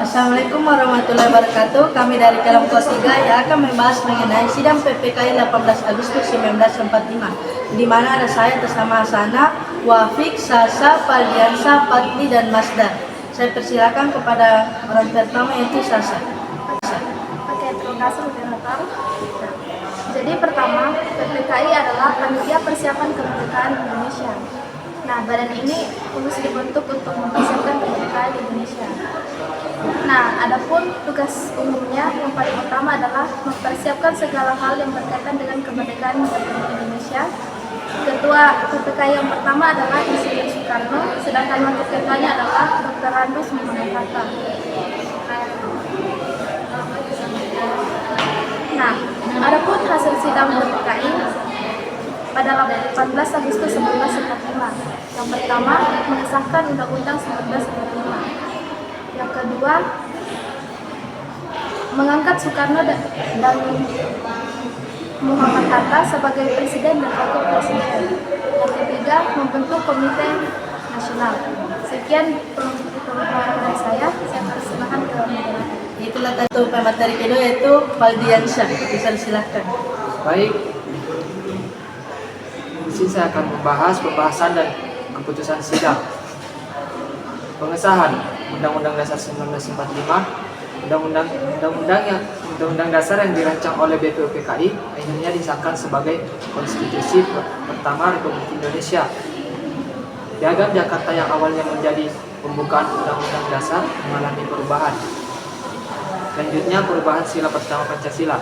Assalamualaikum warahmatullahi wabarakatuh. Kami dari Kelam Kos 3 yang akan membahas mengenai sidang PPKI 18 Agustus 1945, di mana ada saya bersama Hasana, Wafik, Sasa, Paldiansa, Patli, dan Masdar. Saya persilakan kepada orang pertama, yaitu Sasa. Oke, terima kasih moderator. Jadi pertama, PPKI adalah Panitia Persiapan Kemerdekaan Indonesia. Nah, badan ini khusus dibentuk untuk mempersiapkan kemerdekaan Indonesia. Nah, adapun tugas umumnya yang paling utama adalah mempersiapkan segala hal yang berkaitan dengan kemerdekaan Republik Indonesia. Ketua PPKI yang pertama adalah Insinyur Soekarno, sedangkan wakil ketuanya adalah Dr. Randus Muhammad Hatta. Nah, adapun hasil sidang PPKI pada 18 Agustus 1945. Yang pertama, mengesahkan Undang-Undang 1945. Yang kedua, mengangkat Soekarno dan Muhammad Hatta sebagai presiden dan wakil presiden. Yang ketiga, membentuk komite nasional. Sekian pemaparan dari saya persilakan ke moderator. Itulah satu pemateri kedua, yaitu Paldiansa. Bisa silakan. Baik, di sini saya akan membahas pembahasan dan keputusan sidang. Pengesahan Undang-Undang Dasar 1945, Undang-Undang Dasar yang dirancang oleh BPUPKI akhirnya disahkan sebagai konstitusi pertama Republik Indonesia. Piagam Jakarta yang awalnya menjadi pembukaan Undang-Undang Dasar mengalami perubahan. Selanjutnya, perubahan sila pertama Pancasila.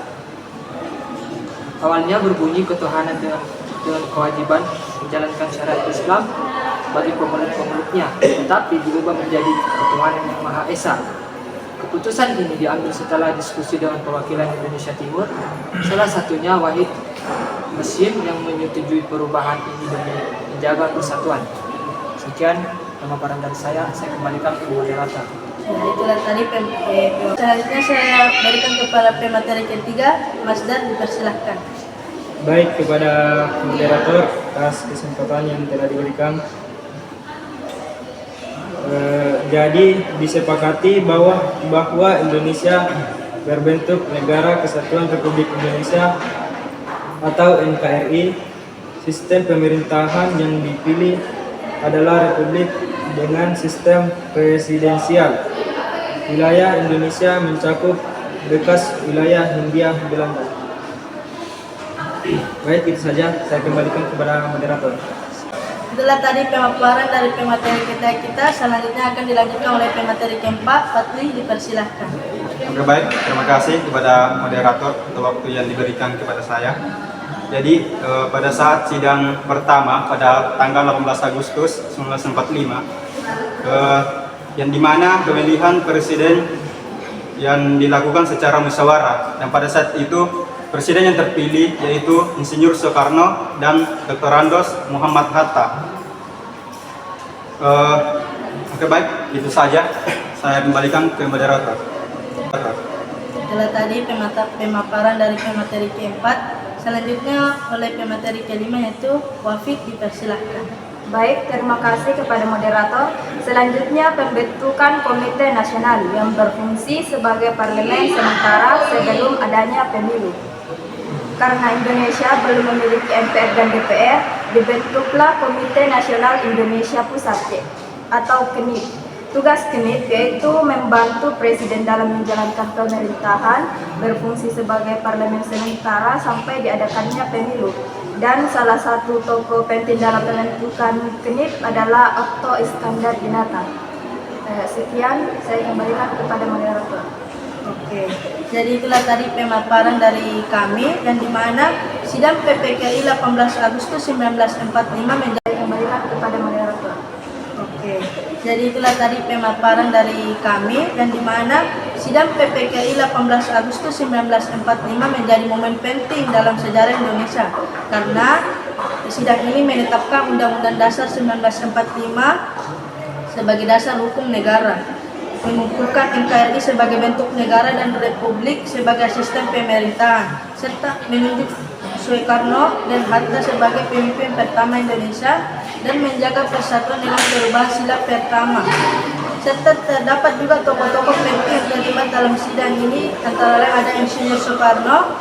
Awalnya berbunyi ketuhanan dengan kewajiban menjalankan syariat Islam bagi pemeluk-pemeluknya, tetapi diubah menjadi ketuhanan yang Maha Esa. Keputusan ini diambil setelah diskusi dengan perwakilan Indonesia Timur, salah satunya Wahid Hasyim yang menyetujui perubahan ini demi menjaga persatuan. Sekian pemaparan dari saya kembalikan ke moderator. Ya, itulah tadi selanjutnya saya berikan kepada pemateri ketiga, Masdar, dipersilahkan. Baik, kepada moderator atas kesempatan yang telah diberikan. Jadi disepakati bahwa Indonesia berbentuk Negara Kesatuan Republik Indonesia atau NKRI. Sistem pemerintahan yang dipilih adalah republik dengan sistem presidensial. Wilayah Indonesia mencakup bekas wilayah Hindia Belanda. Baik, itu saja. Saya kembalikan kepada moderator. Itulah tadi pemaparan dari pemateri kita. Selanjutnya akan dilanjutkan oleh pemateri keempat, Patli, dipersilahkan. Oke, baik, terima kasih kepada moderator untuk waktu yang diberikan kepada saya. Jadi pada saat sidang pertama pada tanggal 18 Agustus 1945, yang dimana pemilihan presiden yang dilakukan secara musyawarah, dan pada saat itu presiden yang terpilih yaitu Insinyur Soekarno dan Dr. Randus Muhammad Hatta. Oke, baik, itu saja. Saya kembalikan ke moderator. Itulah tadi pemaparan dari pemateri keempat. Selanjutnya oleh pemateri kelima, yaitu Wafik, dipersilahkan. Baik, terima kasih kepada moderator. Selanjutnya, pembentukan Komite Nasional yang berfungsi sebagai parlemen sementara sebelum adanya pemilu. Karena Indonesia belum memiliki MPR dan DPR, dibentuklah Komite Nasional Indonesia Pusat atau KNIP. Tugas KNIP yaitu membantu Presiden dalam menjalankan pemerintahan, berfungsi sebagai parlemen sementara sampai diadakannya pemilu. Dan salah satu tokoh penting dalam pembentukan KNIP adalah Otto Iskandar Dinata. Sekian, saya kembalikan kepada moderator. Oke, jadi itulah tadi pemaparan dari kami, dan di mana sidang PPKI 18 Agustus 1945 menjadi Kembalikan kepada moderator. Oke, jadi itulah tadi pemaparan dari kami, dan di mana sidang PPKI 18 Agustus 1945 menjadi momen penting dalam sejarah Indonesia, karena sidang ini menetapkan Undang-Undang Dasar 1945 sebagai dasar hukum negara, mengukuhkan NKRI sebagai bentuk negara dan republik sebagai sistem pemerintahan, serta menunjuk Soekarno dan Hatta sebagai pemimpin pertama Indonesia dan menjaga persatuan dengan perubahan sila pertama. Serta terdapat juga tokoh-tokoh penting dalam sidang ini antara lain ada Insinyur Soekarno,